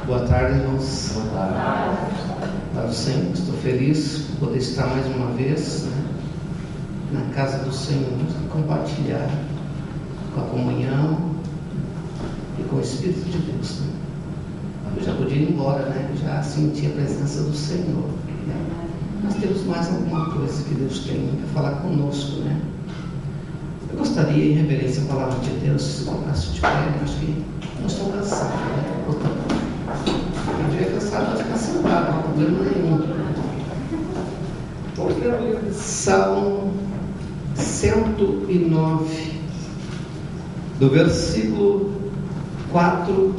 Boa tarde, irmãos. Boa tarde. Louvado Senhor, estou feliz por poder estar mais uma vez, na casa do Senhor, e compartilhar com a comunhão e com o Espírito de Deus. Eu já podia ir embora, já senti a presença do Senhor. Nós temos mais alguma coisa que Deus tem para falar conosco, Eu gostaria, em reverência à palavra de Deus, se colocasse de pé, acho que nós estamos cansados, Um dia cansado vai ficar sentado, não há problema nenhum. Vamos ler o livro de Salmo 109, do versículo 4,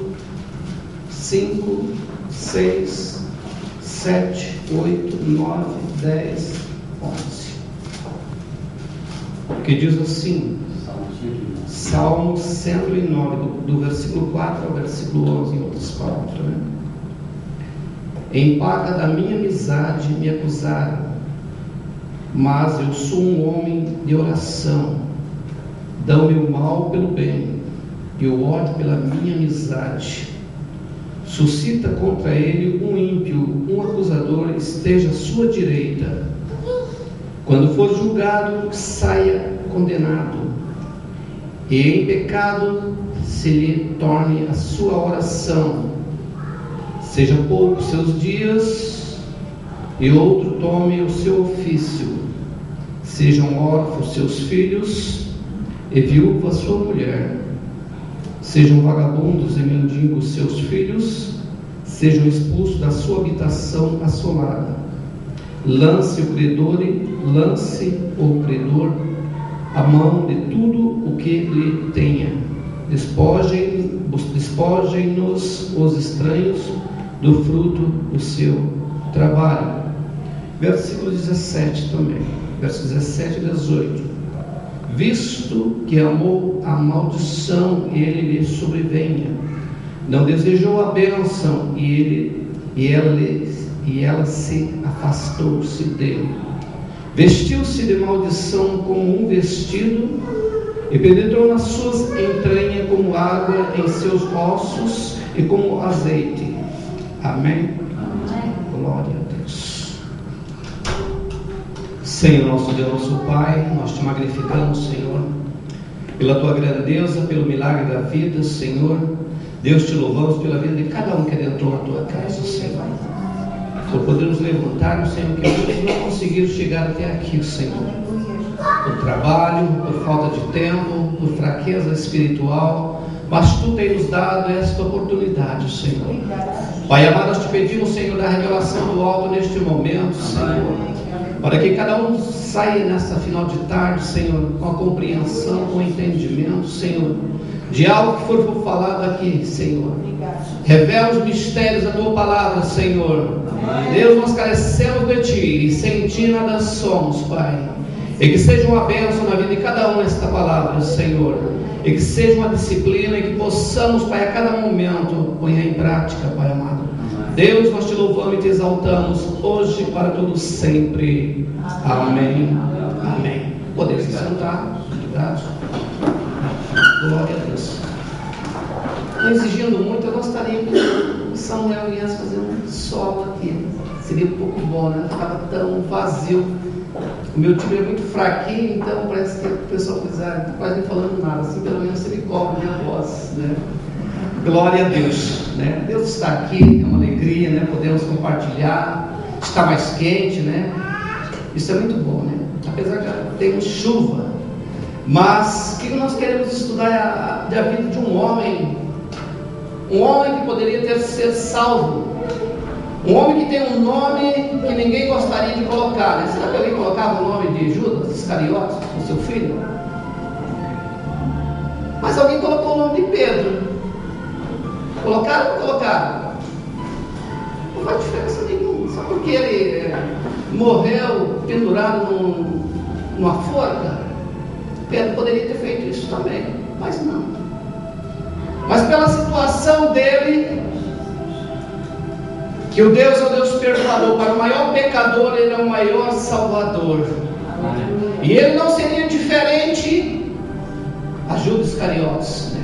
5, 6, 7, 8, 9, 10, 11. Que diz assim, Salmo 109, do versículo 4 ao versículo 11, em outras palavras, Em paga da minha amizade me acusaram, mas eu sou um homem de oração. Dão-me o mal pelo bem e o ódio pela minha amizade. Suscita contra ele um ímpio, um acusador esteja à sua direita. Quando for julgado, saia condenado, e em pecado se lhe torne a sua oração. Seja pouco seus dias, e outro tome o seu ofício. Sejam órfãos seus filhos, e viúva sua mulher. Sejam vagabundos e mendigos seus filhos, sejam expulsos da sua habitação assolada. Lance o credor a mão de tudo o que lhe tenha. Despojem-nos os estranhos do fruto do seu trabalho. Versículo 17 também, versos 17 e 18. Visto que amou a maldição, ele lhe sobrevenha. Não desejou a bênção, e ela se afastou-se dele. Vestiu-se de maldição como um vestido, e penetrou nas suas entranhas como água em seus ossos e como azeite. Amém? Amém. Glória a Deus. Senhor, nosso Deus, nosso Pai, nós te magnificamos, Senhor, pela tua grandeza, pelo milagre da vida, Senhor. Deus, te louvamos pela vida de cada um que adentrou na tua casa, Senhor. Por podermos levantar, Senhor, que muitos não conseguiram chegar até aqui, Senhor. Por trabalho, por falta de tempo, por fraqueza espiritual, mas Tu tens nos dado esta oportunidade, Senhor. Pai amado, nós te pedimos, Senhor, da revelação do alto neste momento, Senhor, para que cada um saia nessa final de tarde, Senhor, com a compreensão, com o entendimento, Senhor, de algo que for falado aqui, Senhor. Revela os mistérios da Tua palavra, Senhor. Deus, nós carecemos de Ti, e sem Ti nada somos, Pai. E que seja uma bênção na vida de cada um esta palavra, Senhor. E que seja uma disciplina, e que possamos, Pai, a cada momento pôr em prática, Pai amado. Deus, nós te louvamos e te exaltamos hoje para todo sempre. Amém. Amém. Podemos se sentar. Obrigado. Glória a Deus. Não exigindo muito, eu gostaria que o Samuel viesse fazer um solo aqui. Seria um pouco bom, Estava tão vazio. O meu time é muito fraquinho, então parece que o pessoal não está quase nem falando nada. Assim, pelo menos você me cobre minha voz, Glória a Deus, Deus está aqui, é uma alegria, Podemos compartilhar. Está mais quente, Isso é muito bom, Apesar de já termos chuva. Mas o que nós queremos estudar é a vida de um homem que poderia ter sido salvo, um homem que tem um nome que ninguém gostaria de colocar, Será que alguém colocava o nome de Judas Iscariotes, o seu filho? Mas alguém colocou o nome de Pedro. Colocaram ou não colocaram? Não faz diferença nenhuma, só porque ele morreu pendurado numa forca. Pedro poderia ter feito isso também, mas não. Mas pela situação dele, que o Deus é o Deus perdoador, para o maior pecador ele é o maior salvador. E ele não seria diferente a Judas Iscariotes,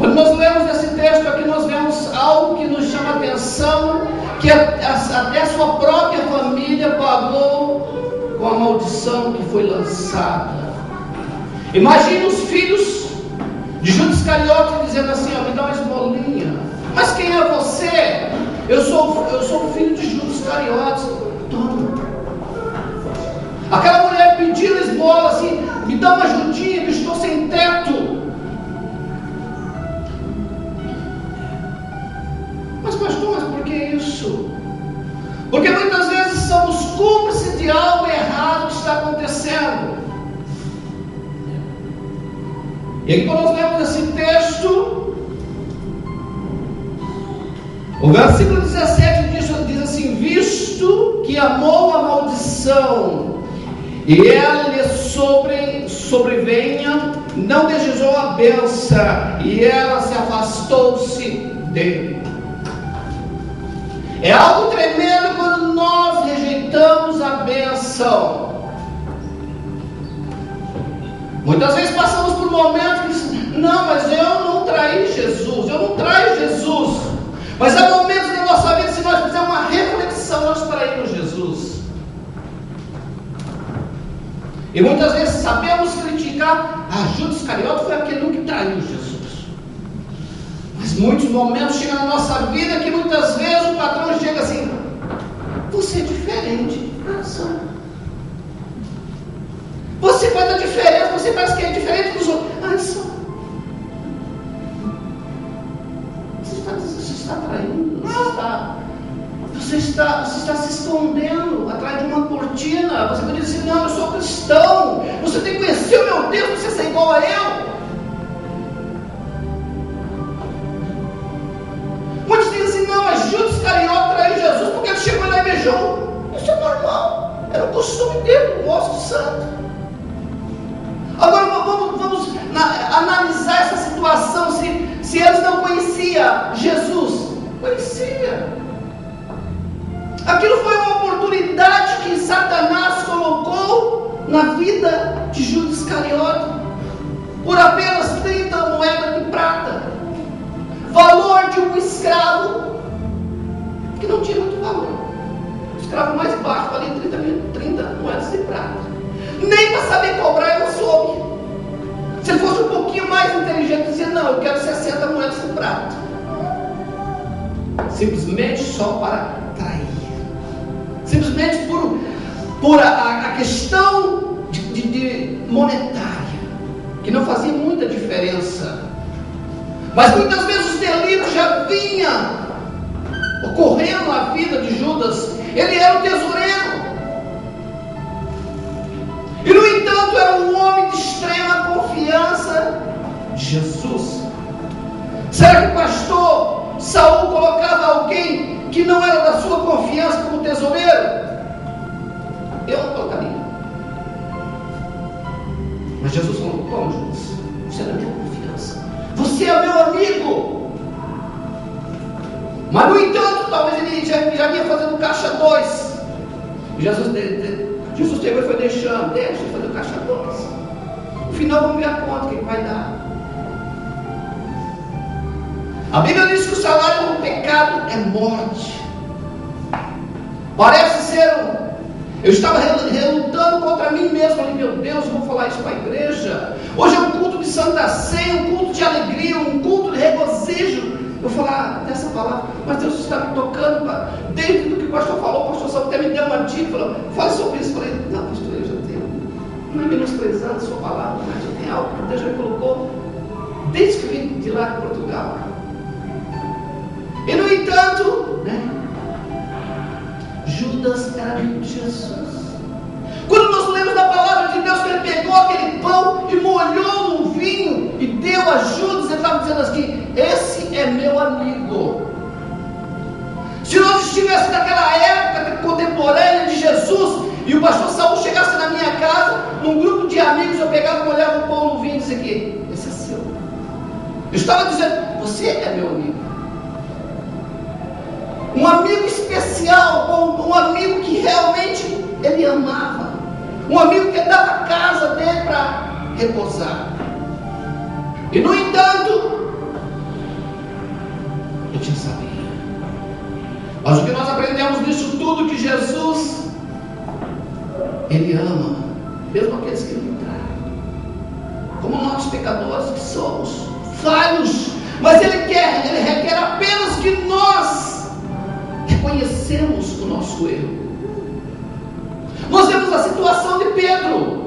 Quando nós lemos esse texto aqui, nós vemos algo que nos chama a atenção, que até a sua própria família pagou com a maldição que foi lançada. Imagine os filhos de Judas Iscariote dizendo assim: me dá uma esmolinha. Mas quem é você? Eu sou o filho de Judas Iscariote. Toma. Aquela mulher pedindo esmola assim: me dá uma ajudinha que eu estou sem teto. Mas pastor, mas por que isso? Porque muitas vezes somos cúmplices de algo errado que está acontecendo. E aí, quando nós lemos esse texto, o versículo 17 diz assim: visto que amou a maldição e ela lhe sobrevenha, não desejou a bênção e ela se afastou-se dele. É algo tremendo quando nós rejeitamos a bênção. Muitas vezes passamos por momentos que dizem: não, mas eu não traí Jesus, eu não traio Jesus. Mas há momentos na nossa vida, se nós fizermos uma reflexão, nós traímos Jesus. E muitas vezes sabemos criticar: Judas Iscariote foi aquele que traiu Jesus. Mas muitos momentos chegam na nossa vida que muitas vezes o patrão chega assim: você é diferente. Você faz a diferença, você parece que é diferente dos outros. Você está traindo, você está se escondendo atrás de uma cortina. Você pode dizer: não, eu sou cristão. Você tem que conhecer o meu Deus, você ser igual a eu. Muitos dizem assim: não, mas Judas Iscariote traiu Jesus porque ele chegou lá e beijou. Isso é normal, era o costume dele, o gosto santo. Agora vamos analisar essa situação. Se eles não conheciam Jesus, conhecia. Aquilo foi uma oportunidade que Satanás colocou na vida de Judas Iscariote por apenas 30 moedas de prata, valor de um escravo que não tinha muito valor. O escravo mais baixo valia 30 moedas de prata. Nem para saber cobrar ele não soube. Se ele fosse um pouquinho mais inteligente, dizia: não, eu quero 60 moedas de prata. Simplesmente só para trair. Simplesmente por a questão de monetária, que não fazia muita diferença. Mas muitas vezes os delitos já vinham ocorrendo na vida de Judas. Ele era o tesoureiro. E no entanto era um homem de extrema confiança de Jesus. Será que o pastor Saul colocava alguém que não era da sua confiança como tesoureiro? Eu não colocaria. Mas Jesus falou: como, Judas? Você é da minha confiança, você é meu amigo. Mas no entanto, talvez ele já vinha fazendo caixa 2. Jesus pegou e foi deixando: deixa ele fazer o caixa 2. No final vamos ver a conta que ele vai dar. A Bíblia diz que o salário do pecado é morte. Parece ser eu estava relutando contra mim mesmo. Falei: meu Deus, eu vou falar isso para a igreja. Hoje é um culto de Santa Ceia, um culto de alegria, um culto de regozijo. Eu vou falar dessa palavra, mas Deus está me tocando. Desde que o pastor falou, o pastor Saul até me deu uma dica, falou: fale sobre isso. Eu falei: não, pastor, eu já tenho. Não é menosprezando a sua palavra, mas já tem algo que Deus já colocou desde que vim de lá de Portugal. E no entanto, Judas era amigo de Jesus. Quando nós lemos da palavra de Deus que ele pegou aquele pão e molhou no vinho e deu a Judas, ele estava dizendo assim: esse é meu amigo. Se nós estivéssemos naquela época contemporânea de Jesus e o pastor Saul chegasse na minha casa, num grupo de amigos, eu pegava, molhava o pão no vinho e dizia: aqui, esse é seu. Eu estava dizendo: você é meu amigo. Um amigo especial, um amigo que realmente ele amava, um amigo que dava a casa dele para repousar. E no entanto, Eu já sabia. Mas o que nós aprendemos nisso tudo, que Jesus, Ele ama, mesmo aqueles que não traem, como nós pecadores que somos, falhos, mas Ele requer apenas que nós reconhecemos o nosso erro. Nós vemos a situação de Pedro.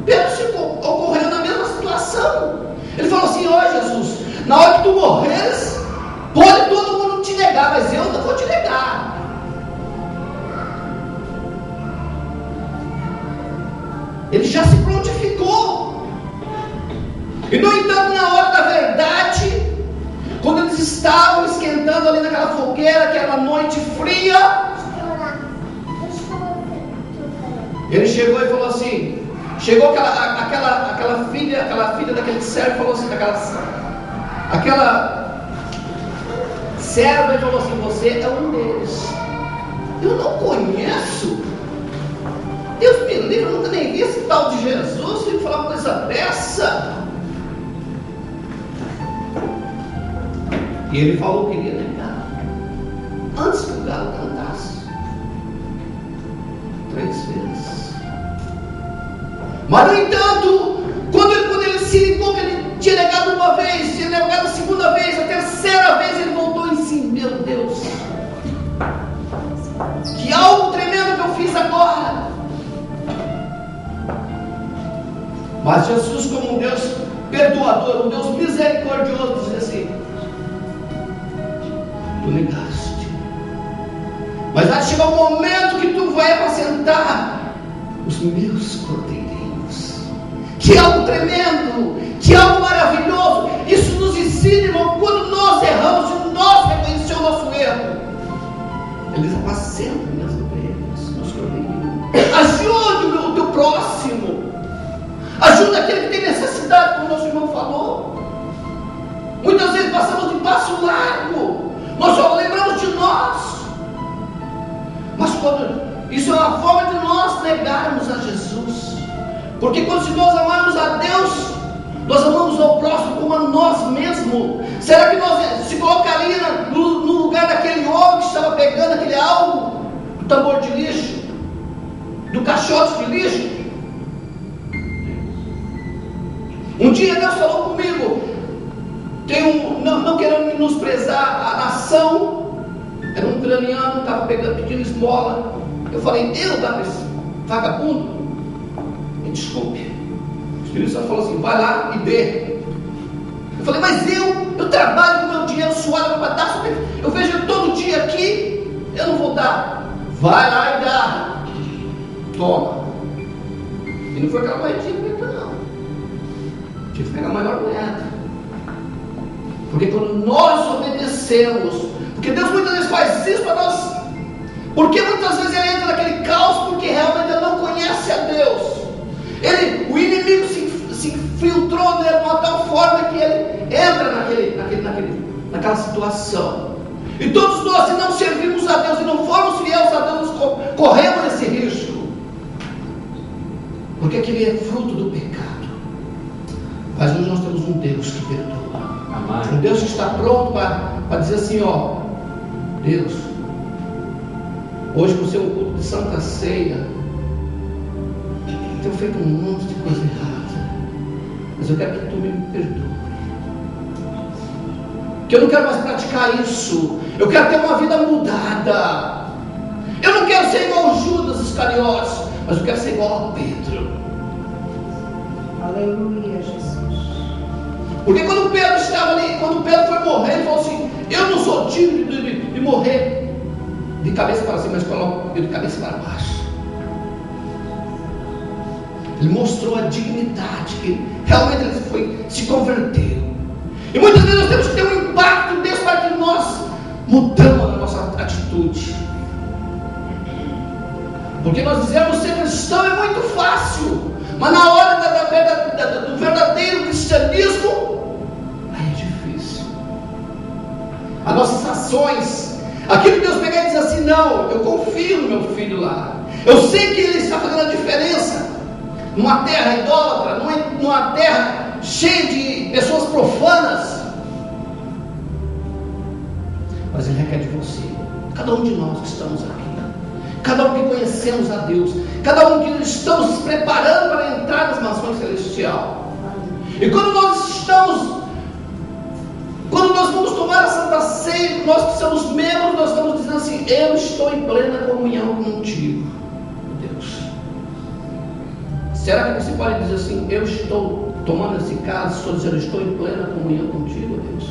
Pedro ocorreu na mesma situação. Ele falou assim: ó Jesus, na hora que tu morreres, pode todo mundo te negar, mas eu não vou te negar. Ele já se prontificou. E no entanto, na hora da verdade, quando eles estavam esquentando ali naquela fogueira, aquela noite fria, ele chegou e falou assim, chegou aquela filha daquele servo, falou assim, aquela serva, e falou assim: você é um deles. Eu não conheço. Deus me livre, eu nunca nem vi esse tal de Jesus. Ele falar uma coisa dessa. E ele falou que iria negar antes que o galo cantasse 3 vezes. Mas no entanto, quando ele se ligou que ele tinha negado uma vez, tinha negado a segunda vez, a terceira vez, ele voltou em si: meu Deus, que algo tremendo que eu fiz agora. Mas Jesus, como um Deus perdoador, um Deus misericordioso, diz assim: tu negaste, mas vai chegar um momento que tu vai apacentar os meus cordeirinhos. Que algo tremendo, que algo maravilhoso. Isso nos ensina, irmão, quando nós erramos e nós reconhecemos o nosso erro, eles apacentam minhas ovelhas, meus cordeirinhos. Ajude o teu próximo, ajuda aquele que tem necessidade, como o nosso irmão falou. Muitas vezes passamos de passo largo, nós só lembramos de nós. Mas isso é uma forma de nós negarmos a Jesus. Porque se nós amarmos a Deus, nós amamos ao próximo como a nós mesmos. Será que nós se colocaria no lugar daquele homem que estava pegando aquele algo do tambor de lixo, do caixote de lixo? Um dia Deus falou comigo, não querendo menosprezar a nação, era um ucraniano, estava pedindo esmola. Eu falei: eu dava esse vagabundo? Me desculpe. O Espírito Santo falou assim: vai lá e dê. Eu falei: mas eu trabalho com meu dinheiro suado para dar, eu vejo ele todo dia aqui, eu não vou dar. Vai lá e dá. Toma. E não foi aquela moedinha preta, não. Tive que pegar a maior moeda. Porque quando nós obedecemos, porque Deus muitas vezes faz isso para nós, porque muitas vezes ele entra naquele caos porque realmente ele não conhece a Deus. O inimigo se infiltrou nele de uma tal forma que ele entra naquela situação. E todos nós, se não servirmos a Deus e não formos fiéis a Deus, corremos esse risco. Porque aquele é fruto do pecado. Mas hoje nós temos um Deus que perdoa. Amém. Um Deus que está pronto para dizer assim: ó, Deus, hoje por ser um culto de Santa Ceia, tenho feito um monte de coisa errada, mas eu quero que tu me perdoe. Que eu não quero mais praticar isso. Eu quero ter uma vida mudada. Eu não quero ser igual ao Judas Iscariotes, mas eu quero ser igual a Pedro. Aleluia, Jesus. Porque quando Pedro estava ali, quando Pedro foi morrer, ele falou assim: eu não sou digno de morrer de cabeça para cima, mas coloco de cabeça para baixo. Ele mostrou a dignidade, que realmente ele se converteu. E muitas vezes nós temos que ter um impacto desse para que nós mudamos a nossa atitude. Porque nós dizemos ser cristão é muito fácil, mas na hora do verdadeiro cristianismo, aí é difícil. As nossas ações, aquilo que Deus pega e diz assim: não, eu confio no meu filho lá, eu sei que ele está fazendo a diferença numa terra idólatra, numa terra cheia de pessoas profanas. consigo. Cada um de nós que estamos aqui. Cada um que conhecemos a Deus. Cada um que estamos nos preparando para entrar nas mansões celestiais. E quando nós vamos tomar a Santa Ceia, nós que somos membros, nós estamos dizendo assim: eu estou em plena comunhão contigo, Deus. Será que você pode dizer assim: eu estou tomando esse caso, estou dizendo, estou em plena comunhão contigo, Deus?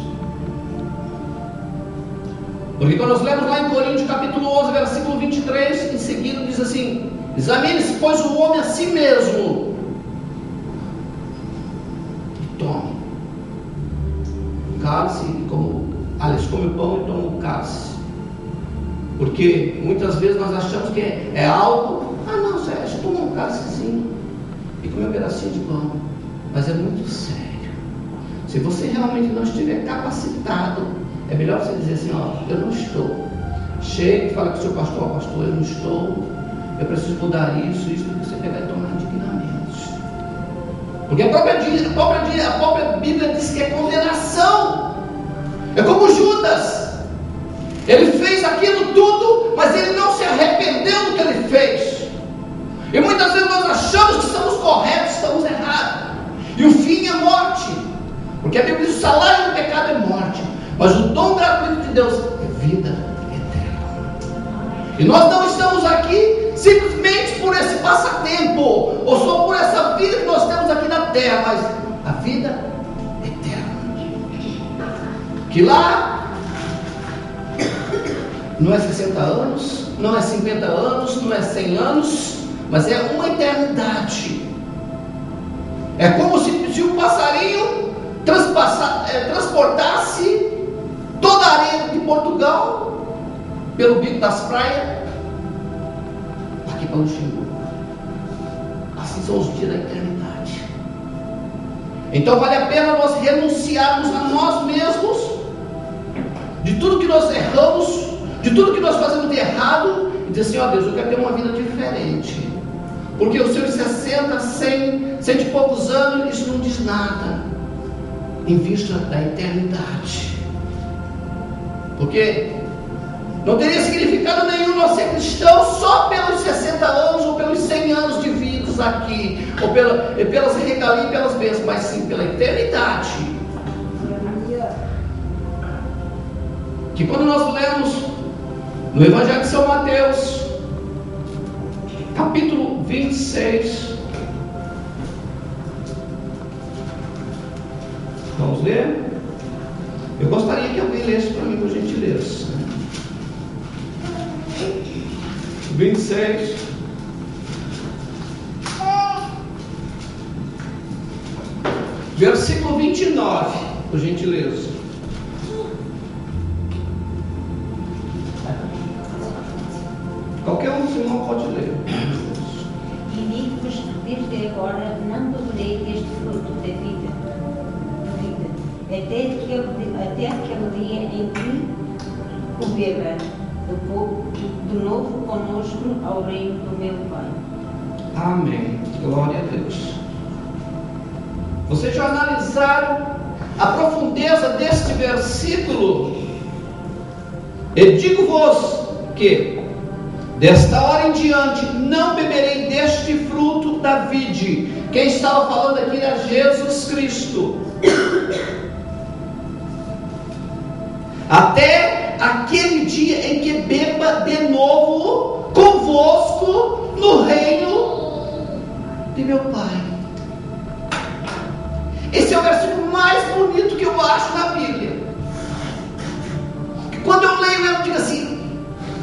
Porque quando nós lemos lá em Coríntios capítulo 11, versículo 23, em seguida diz assim: examine-se, pois, o homem a si mesmo, e tome o cálice, come o pão e toma o cálice. Porque muitas vezes nós achamos que é algo, não, Sérgio, toma um cálicezinho e come um pedacinho de pão. Mas é muito sério. Se você realmente não estiver capacitado, é melhor você dizer assim: eu não estou. Chega e fala com o seu pastor: pastor, eu não estou, eu preciso mudar isso, do que você pegar e tomar indignamente. Porque a própria Bíblia diz que é condenação. É como Judas. Ele fez aquilo tudo, mas ele não se arrependeu do que ele fez. E muitas vezes nós achamos que estamos corretos, estamos errados. E o fim é morte. Porque a Bíblia diz: o salário do pecado é morte, mas o dom gratuito de Deus é vida eterna. E nós não estamos aqui simplesmente por esse passatempo, ou só por essa vida que nós temos aqui na terra, mas a vida eterna. Que lá não é 60 anos, não é 50 anos, não é 100 anos, mas é uma eternidade. É como se o passarinho transportasse toda a areia de Portugal pelo bico das praias aqui para Luxemburgo. Assim são os dias da eternidade. Então vale a pena nós renunciarmos a nós mesmos, de tudo que nós erramos, de tudo que nós fazemos de errado, e dizer assim: Deus, eu quero ter uma vida diferente. Porque os seus 60, 100 e poucos anos, isso não diz nada em vista da eternidade. Porque não teria significado nenhum nós ser cristão só pelos 60 anos ou pelos 100 anos de vida aqui, ou pelas regalias e pelas bênçãos, mas sim pela eternidade. Que quando nós lemos no Evangelho de São Mateus, capítulo 26, vamos ler? Eu gostaria que alguém lesse para mim, por gentileza. 26, versículo 29, por gentileza. Qualquer um dos irmãos pode ler. E digo-vos: desde agora não beberei deste fruto da vida, até aquele dia em que o beba de novo conosco ao reino do meu Pai. Amém. Glória a Deus. Vocês já analisaram a profundeza deste versículo? E digo-vos que desta hora em diante não beberei deste fruto da vide. Quem estava falando aqui era Jesus Cristo. Até aquele dia em que beba de novo convosco no reino de meu Pai. Esse é o versículo mais bonito que eu acho na Bíblia. Quando eu leio, eu digo assim: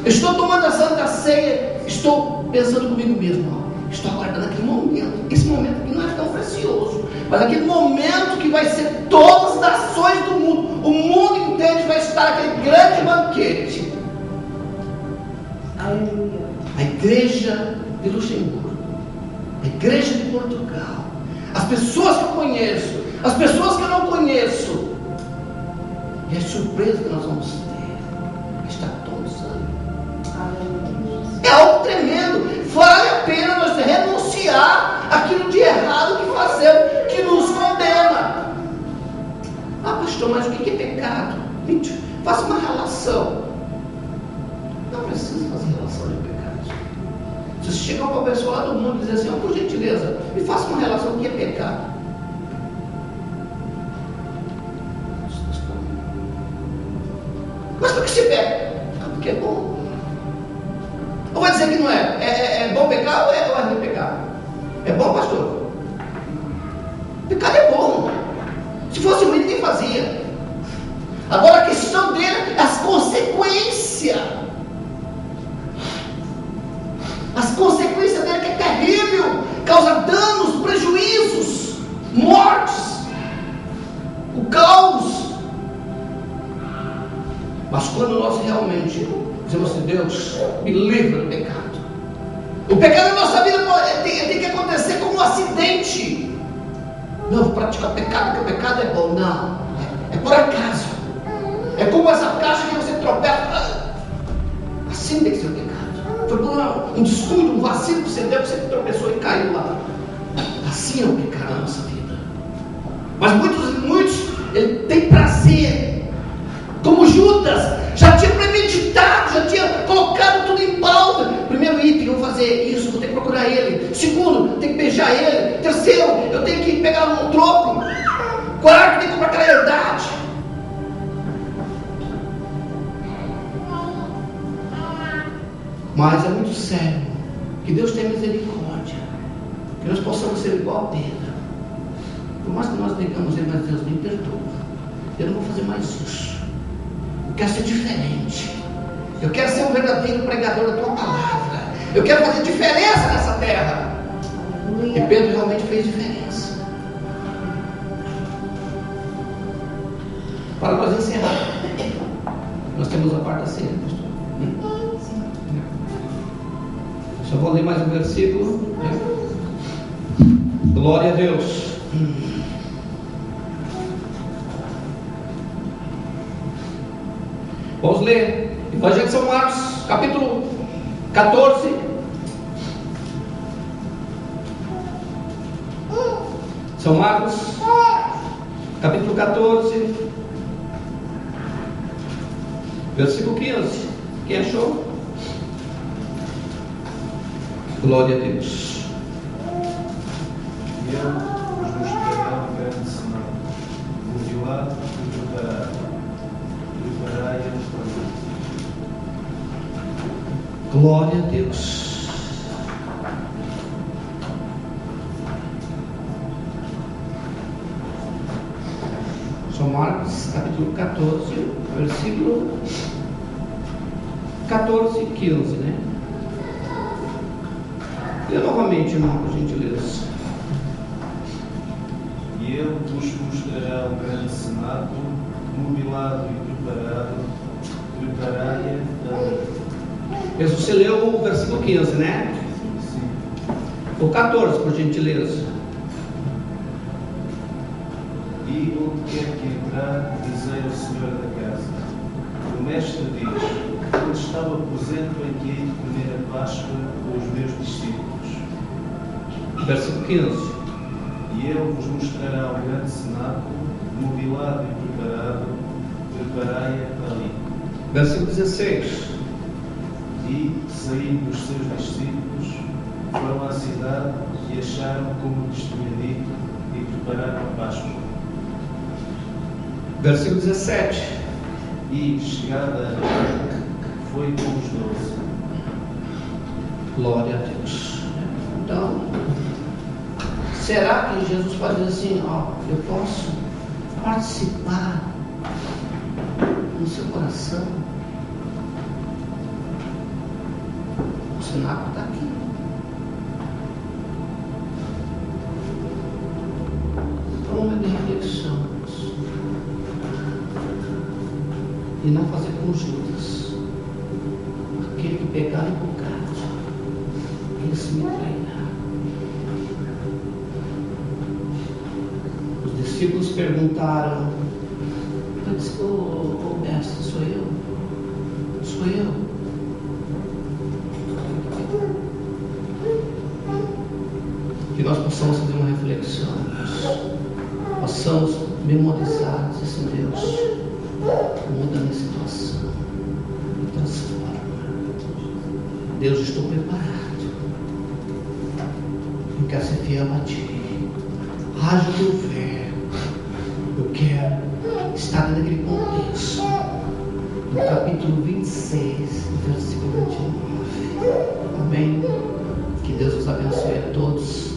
estou tomando a Santa Ceia, estou pensando comigo mesmo, estou aguardando aquele momento. Esse momento aqui não é tão precioso, mas aquele momento que vai ser todas as nações do mundo, o mundo inteiro vai estar naquele grande banquete. Aleluia. A igreja de Luxemburgo, a igreja de Portugal, as pessoas que eu conheço, as pessoas que eu não conheço, e a surpresa que nós vamos ter está todos ali. É algo tremendo. Vale a pena nós renunciar àquilo de errado que fazemos, que nos condena. Pastor, mas o que é pecado? Faça uma relação. Não precisa fazer relação de pecados. Se você chegar para uma pessoa lá do mundo e dizer assim, por gentileza, me faça uma relação do que é pecado. Mas por que se peca? Porque é bom. Ou vai dizer que não é? É bom pecar ou é ruim pecar? É bom, pastor? Pecado é bom. Se fosse ruim, ninguém fazia. Agora a questão dele é as consequências. As consequências dele que é terrível. Causa danos, prejuízos, mortes, o caos. Mas quando nós realmente dizemos assim, Deus, me livra do pecado. O pecado na nossa vida tem que acontecer como um acidente. Não, eu vou praticar pecado, porque o pecado é bom. Não, é por acaso. É como essa caixa que você tropeça. Assim tem que ser o pecado. Foi por um descuido, um vacilo que você deu, que você tropeçou e caiu lá. Assim é o pecado na nossa vida. Mas muitos, ele tem prazer. Como Judas, já tinha premeditado, já tinha colocado tudo em pauta. Primeiro item, eu vou fazer isso, vou ter que procurar ele. Segundo, tem que beijar ele. Terceiro, eu tenho que pegar um troco. Quarto, tem que comprar aquela herdade. Mas é muito sério que Deus tenha misericórdia, que nós possamos ser igual a Pedro. Por mais que nós digamos, mas Deus me perdoa, eu não vou fazer mais isso. Eu quero ser diferente. Eu quero ser um verdadeiro pregador da tua palavra. Eu quero fazer diferença nessa terra. E Pedro realmente fez diferença. Para nós encerrar, nós temos a quarta ceia, pastor. Só vou ler mais um versículo. Glória a Deus. Vamos ler Evangelho de São Marcos, capítulo 14. São Marcos, capítulo 14, versículo 15. Quem achou? Glória a Deus. E ele vos mostrará um grande sinal. Mutilado e preparado. Preparai-a para mim. Glória a Deus. São Marcos, capítulo 14, versículo 14 e 15, né? Lê novamente, irmão, por gentileza. E ele vos mostrará um grande cenáculo, mobilado e preparado. Preparai-a ali. Você leu o versículo 15, né? Sim. O 14, por gentileza. E onde quer que entrar, dizei ao Senhor da casa: o Mestre diz, onde está o aposento em que hei de comer a Páscoa com os meus discípulos. Versículo 15. E ele vos mostrará um grande cenáculo, mobilado e preparado. Preparai-a ali. Versículo 16. E, saindo os seus discípulos, foram à cidade e acharam como lhes tinha dito e prepararam a Páscoa. Versículo 17. E, chegada a noite, foi com os 12. Glória a Deus. Então, será que Jesus pode dizer assim, eu posso participar no seu coração? O cenáculo está aqui. Então, um momento de reflexão. E não fazer com Judas. Aquele que pegar no bocado, esse me trairá. Os discípulos perguntaram, mestre, sou eu? Sou eu? Que nós possamos fazer uma reflexão, possamos memorizar, dizer assim, Deus, muda a minha situação, me transforma. Deus, estou preparado. Eu quero ser fiel a Ti. Haja o Teu verbo. Eu quero estar naquele contexto. No capítulo 26, versículo 29. Amém. Que Deus os abençoe a todos.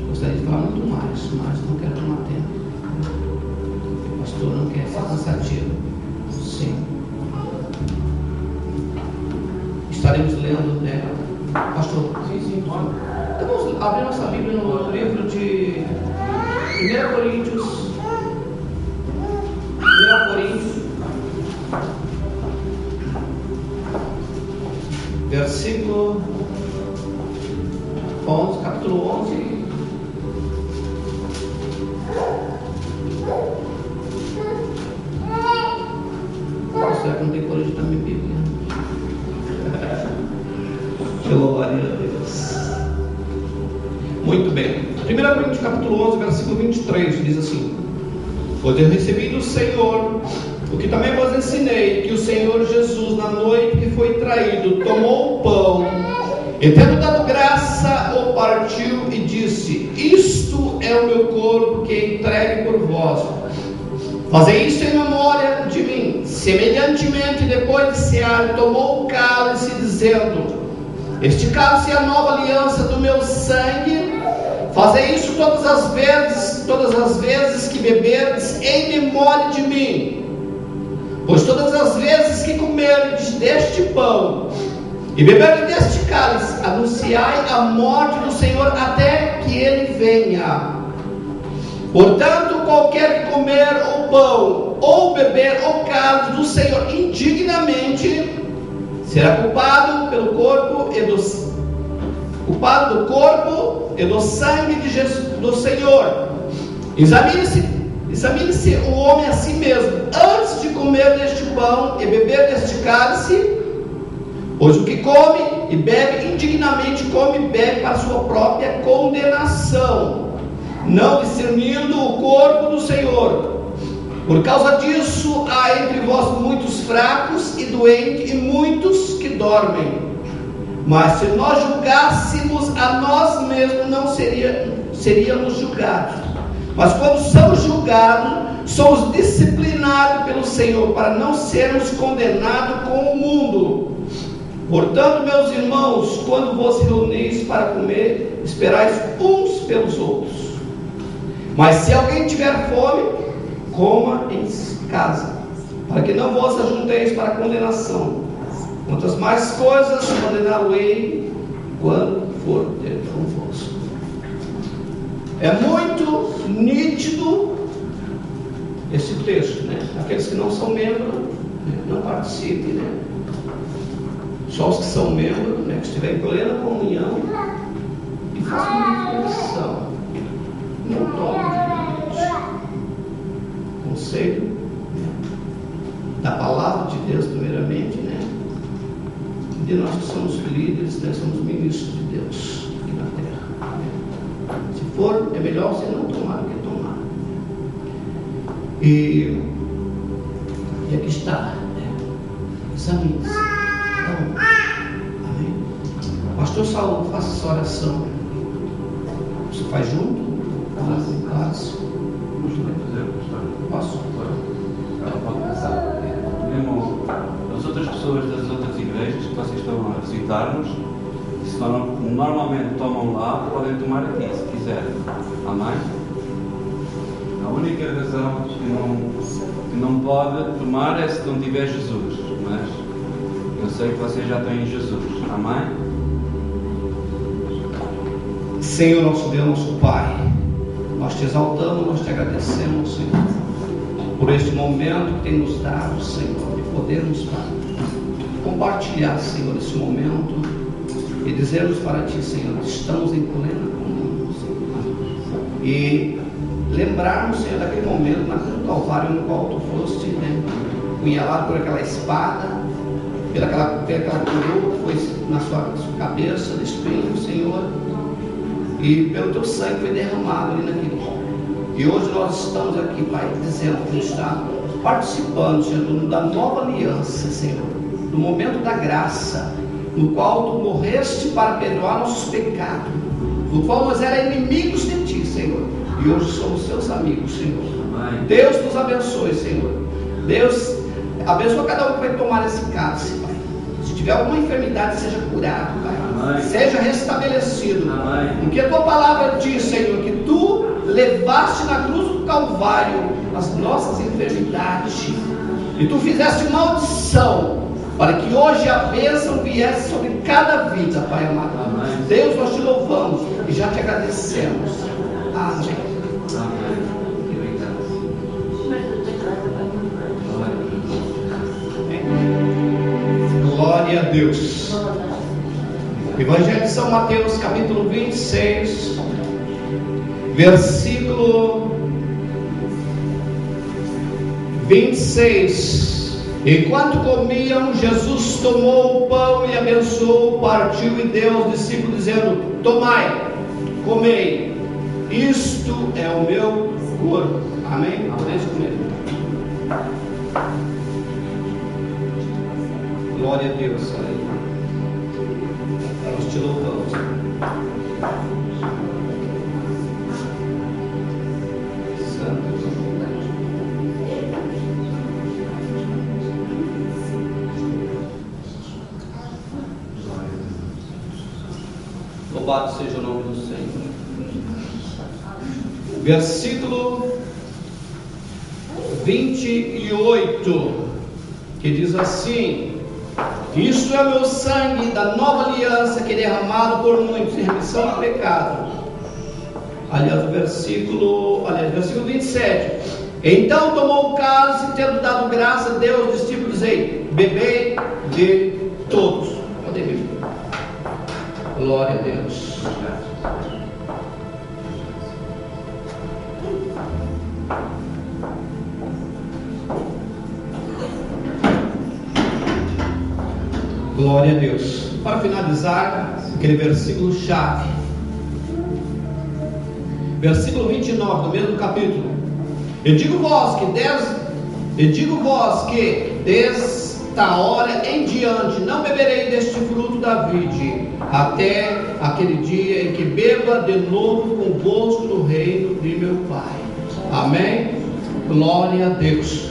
Gostaria de falar muito mais, mas não quero tomar tempo. O pastor não quer ser cansativo. Sim. Estaremos lendo, né? Pastor? Sim. Então vamos abrir nossa Bíblia no livro de 1 Coríntios. 1 Coríntios. Versículo 11, capítulo 11. Será que não tem coragem da minha Bíblia? Glória a Deus. Muito bem. 1 Coríntios capítulo 11, versículo 23 diz assim: pois eu recebi do Senhor o que também vos ensinei, que o Senhor Jesus, na noite que foi traído, tomou o pão e, tendo dado graça, o partiu e disse: isto é o meu corpo que é entregue por vós. Fazei isto em memória de mim. Semelhantemente, depois de cear, tomou o cálice, dizendo: este cálice é a nova aliança do meu sangue. Fazei isso todas as vezes que beberdes, em memória de mim. Pois todas as vezes que comerdes deste pão e beberdes deste cálice, anunciai a morte do Senhor até que Ele venha. Portanto, qualquer que comer o pão ou beber o cálice do Senhor indignamente, será culpado do corpo e do sangue de Jesus, do Senhor. Examine-se o homem a si mesmo, antes de comer deste pão e beber deste cálice. Pois o que come e bebe indignamente, come e bebe para sua própria condenação, não discernindo o corpo do Senhor. Por causa disso, há entre vós muitos fracos e doentes, e muitos que dormem. Mas se nós julgássemos a nós mesmos, não seríamos julgados. Mas quando somos julgados, somos disciplinados pelo Senhor, para não sermos condenados com o mundo. Portanto, meus irmãos, quando vos reunis para comer, esperais uns pelos outros. Mas se alguém tiver fome, coma em casa, para que não vos ajunteis para a condenação. Quantas mais coisas condená-lo-ei quando for ter convosco. É muito nítido esse texto, né? Aqueles que não são membros, não participem, né? Só os que são membros, né? Que estiverem em plena comunhão e façam uma reflexão. Não tomem conselho, né? Da palavra de Deus, primeiramente, né? De nós que somos líderes, né? Somos ministros de Deus aqui na terra, né? Se for, é melhor você não tomar do que tomar. E aqui está, né? Examine-se. Então, amém? Pastor Saulo, faça essa oração. Você faz junto? Posso? Pode pensar. Mesmo as outras pessoas das outras igrejas que vocês estão a visitar-nos, se normalmente tomam lá, podem tomar aqui, se quiserem. Amém? A única razão que não pode tomar é se não tiver Jesus. Mas eu sei que vocês já têm Jesus. Amém? Senhor, nosso Deus, nosso Pai, nós te exaltamos, nós te agradecemos, Senhor, por este momento que tem nos dado, Senhor, de podermos compartilhar, Senhor, esse momento e dizermos para Ti, Senhor, que estamos em plena comunhão, Senhor, e lembrarmos, Senhor, daquele momento naquele Calvário no qual Tu foste, né, punhalado por aquela espada, pelaquela coroa que foi na sua cabeça de espinho, Senhor, e pelo Teu sangue foi derramado ali naquele lugar. E hoje nós estamos aqui, Pai, dizendo que está participando, Senhor, da nova aliança, Senhor, do momento da graça, no qual tu morreste para perdoar nossos pecados, no qual nós éramos inimigos de ti, Senhor, e hoje somos teus amigos, Senhor. Amém. Deus nos abençoe, Senhor. Deus abençoa cada um que vai tomar esse cálice, Pai. Se tiver alguma enfermidade, seja curado, Pai. Amém. Seja restabelecido. Amém. Porque a tua palavra diz, Senhor, que tu levaste na cruz do Calvário as nossas enfermidades, e tu fizeste maldição para que hoje a bênção viesse sobre cada vida, Pai amado. Amém. Deus, nós te louvamos e já te agradecemos. Amém. Amém. Glória a Deus. Evangelho de São Mateus, capítulo 26, versículo 26. Enquanto comiam, Jesus tomou o pão e abençoou, partiu e deu aos discípulos, dizendo: tomai, comei, isto é o meu corpo. Amém? Podeis comer. Glória a Deus. Nós te louvamos. Santo. Louvado seja o nome do Senhor. Versículo 28, que diz assim: isto é o meu sangue da nova aliança, que é derramado por muitos em remissão do pecado. Aliás, versículo 27. Então tomou o cálice, e tendo dado graça a Deus, os discípulos dizem: bebei de todos. Podem beber. Glória a Deus. Glória a Deus. Para finalizar, aquele versículo chave, versículo 29 do mesmo capítulo: Eu digo vós que desta hora em diante não beberei deste fruto da vide, até aquele dia em que beba de novo convosco no reino de meu Pai. Amém? Glória a Deus.